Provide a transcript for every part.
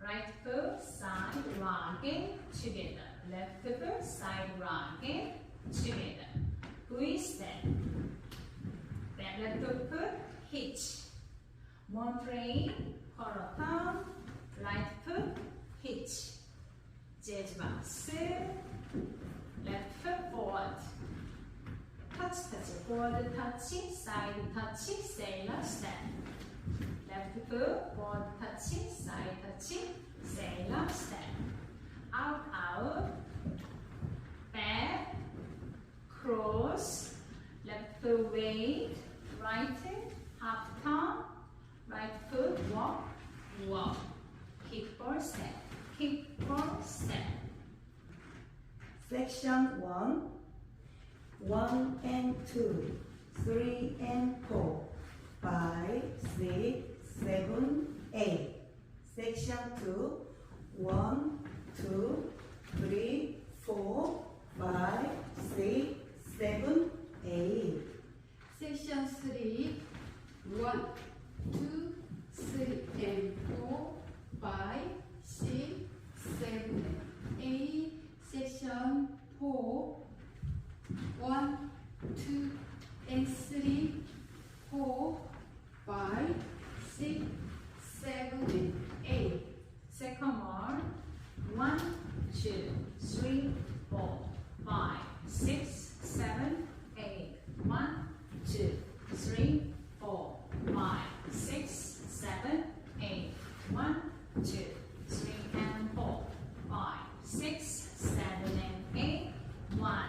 Right foot, side, rocking, together. Left foot, side, rocking, together. Twist them. Then left foot, hitch. Montre, quarter thumb, right foot, hitch. Jazz box. Left foot forward. Touch, forward touch, side touch, sailor stand. Left foot, forward touch, side touch, sailor stand. Out, out, back, cross, left foot wait, right half turn, right foot walk, walk. Kick for step, kick for step. Section 1, 1 and 2, 3 and 4, 5, 6, 7, 8. Section 2, 1, 2, 3, 4, 5, 6, 7, 8. Section 3, 1, 2, 3 and 4, 5, 6, 7, 8. Section 4, 1, 2 and 3, 4, 5, 6, 7 and 8. Second one, 1, 2, 3, 4, 5, 6, 7, 8. 1, 2, 3, 4, 5, 6, 7, 8. 1, 2, 3 and 4, 5, 6, 7 and 8. 1,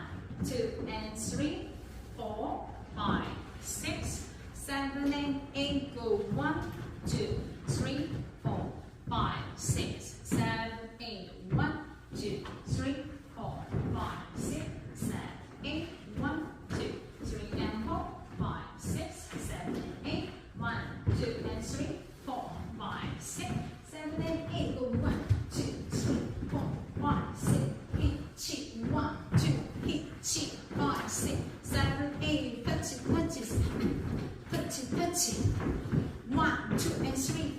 2 and 3, 4, 5, 6, 7 and 8. Go 1, 2, 3, 4, 5, 6, 7, 8. 1, 2, 3, 4, 5, 6, 7, 8. 1, 2, 3 and 4, 5, 6, 7 and 8. 1, 2 and 3, 4, 5, 6, 7 and 8. Go 1, 2, 3, 4, 5, 6. Hitch, 1, 2, hitch, 5, 6, 7, 8. Touch it, touch it, touch it, touch it. 1, 2 and 3,